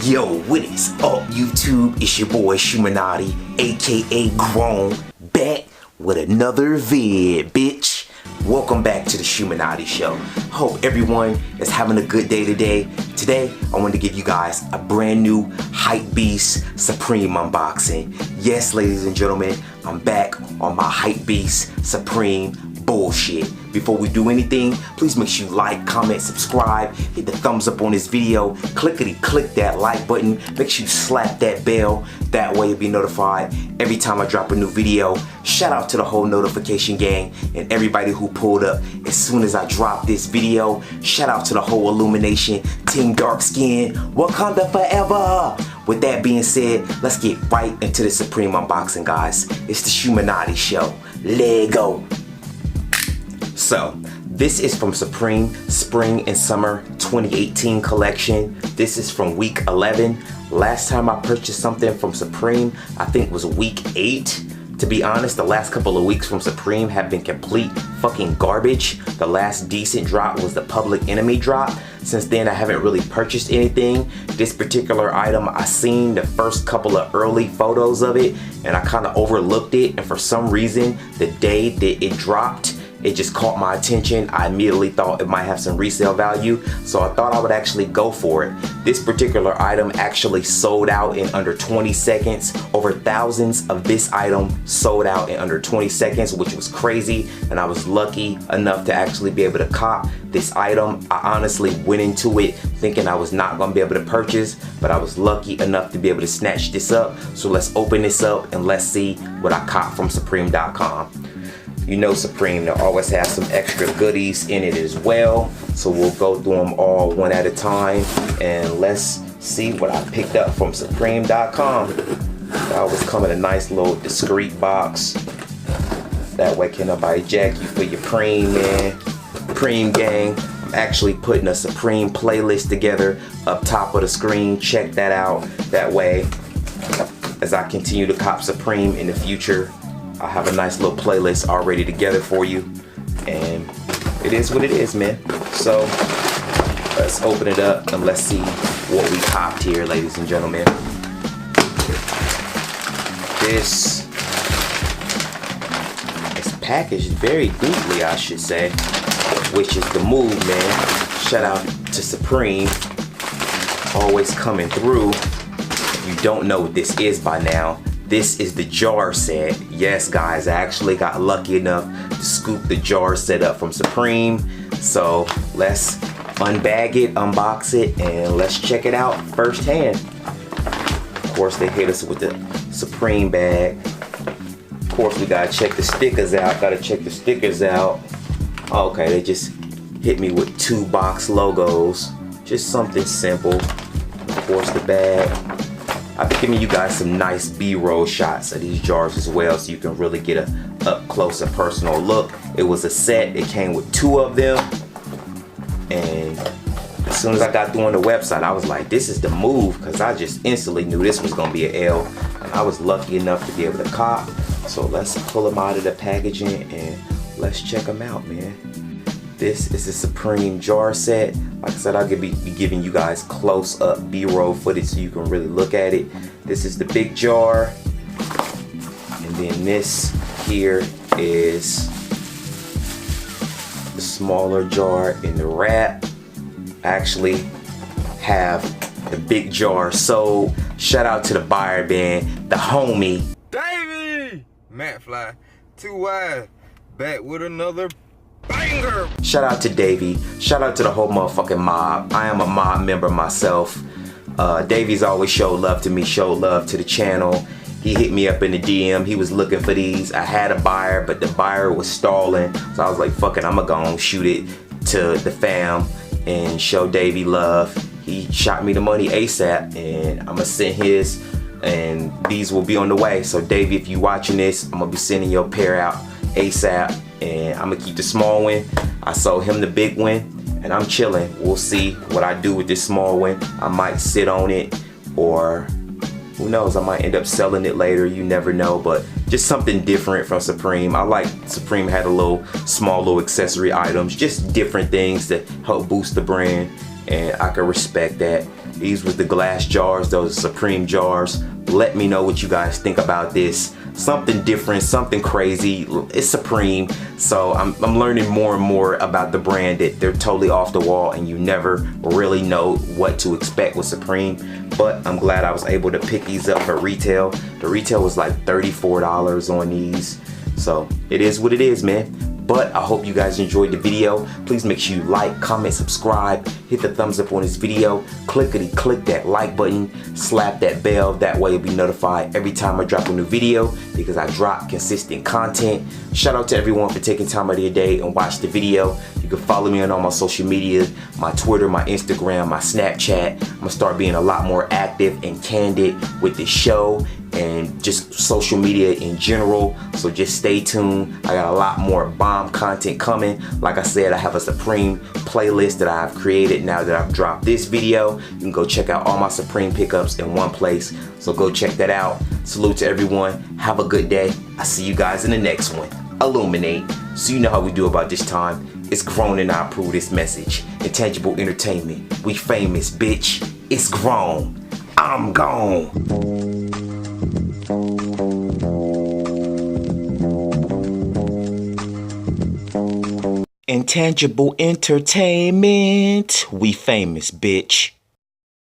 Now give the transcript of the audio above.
Yo, what is up, YouTube? It's your boy Shoemanati, aka Grown, back with another vid, bitch. Welcome back to the Shoemanati Show. Hope everyone is having a good day today. Today, I want to give you guys a brand new Hypebeast Supreme unboxing. Yes, ladies and gentlemen, I'm back on my Hypebeast Supreme bullshit. Before we do anything, please make sure you like, comment, subscribe, hit the thumbs up on this video, click that like button, make sure you slap that bell, that way you'll be notified every time I drop a new video. Shout out to the whole notification gang and everybody who pulled up as soon as I drop this video. Shout out to the whole Illumination, Team Dark Skin, Wakanda Forever. With that being said, let's get right into the Supreme unboxing, guys. It's the Shoemanati Show. Lego. So, this is from Supreme Spring and Summer 2018 collection. This is from week 11. Last time I purchased something from Supreme, I think was week 8. To be honest, the last couple of weeks from Supreme have been complete fucking garbage. The last decent drop was the Public Enemy drop. Since then, I haven't really purchased anything. This particular item, I seen the first couple of early photos of it, and I kind of overlooked it. And for some reason, the day that it dropped, it just caught my attention. I immediately thought it might have some resale value, so I thought I would actually go for it. This particular item actually sold out in under 20 seconds. Over thousands of this item sold out in under 20 seconds, which was crazy, and I was lucky enough to actually be able to cop this item. I honestly went into it thinking I was not gonna be able to purchase, but I was lucky enough to be able to snatch this up. So let's open this up and let's see what I caught from Supreme.com. You know Supreme, they always have some extra goodies in it as well. So we'll go through them all one at a time and let's see what I picked up from Supreme.com. They always come in a nice little discreet box. That way can nobody jack you for your Preem, man. Preem gang. I'm actually putting a Supreme playlist together up top of the screen. Check that out. That way, as I continue to cop Supreme in the future, I have a nice little playlist already together for you, and it is what it is, man. So let's open it up and let's see what we copped here, ladies and gentlemen. This is packaged very neatly, I should say, which is the move, man. Shout out to Supreme, always coming through. If you don't know what this is by now, this is the jar set. Yes, guys, I actually got lucky enough to scoop the jar set up from Supreme. So let's unbag it, unbox it, and let's check it out firsthand. Of course, they hit us with the Supreme bag. Of course, we gotta check the stickers out. Okay, they just hit me with 2 box logos. Just something simple. Of course, the bag. I've been giving you guys some nice B-roll shots of these jars as well, so you can really get a up close and personal look. It was a set, it came with 2 of them, and as soon as I got through on the website, I was like, this is the move, because I just instantly knew this was gonna be an L, and I was lucky enough to be able to cop. So let's pull them out of the packaging and let's check them out, man. This is a Supreme jar set. Like I said, I'll be giving you guys close up B-roll footage so you can really look at it. This is the big jar. And then this here is the smaller jar in the wrap. I actually have the big jar sold. Shout out to the buyer band, the homie. Davey! Matt Fly, 2 wide, back with another banger. Shout out to Davey. Shout out to the whole motherfucking mob. I am a mob member myself. Davey's always showed love to me, showed love to the channel. He hit me up in the DM. He was looking for these. I had a buyer, but the buyer was stalling. So I was like, fuck it, I'm gonna go and shoot it to the fam and show Davey love. He shot me the money ASAP, and I'm gonna send his, and these will be on the way. So Davey, if you watching this, I'm gonna be sending your pair out ASAP. And I'm gonna keep the small one. I sold him the big one, and I'm chilling. We'll see what I do with this small one. I might sit on it, or who knows, I might end up selling it later. You never know, but just something different from Supreme. I like Supreme had a small little accessory items, just different things to help boost the brand, and I can respect that. These was the glass jars, those Supreme jars. Let me know what you guys think about this. Something different, something crazy. It's Supreme, so I'm learning more and more about the brand, that they're totally off the wall and you never really know what to expect with Supreme. But I'm glad I was able to pick these up for retail. The retail was like $34 on these, so it is what it is, man. But I hope you guys enjoyed the video. Please make sure you like, comment, subscribe, hit the thumbs up on this video, click that like button, slap that bell. That way you'll be notified every time I drop a new video, because I drop consistent content. Shout out to everyone for taking time out of your day and watch the video. You can follow me on all my social media, my Twitter, my Instagram, my Snapchat. I'm gonna start being a lot more active and candid with the show and just social media in general, so just stay tuned. I got a lot more bomb content coming. Like I said, I have a Supreme playlist that I've created now that I've dropped this video. You can go check out all my Supreme pickups in one place, so go check that out. Salute to everyone, have a good day. I'll see you guys in the next one. Illuminate. So you know how we do about this time. It's grown and I approve this message. Intangible entertainment, we famous, bitch. It's grown, I'm gone. Intangible entertainment, we famous, bitch.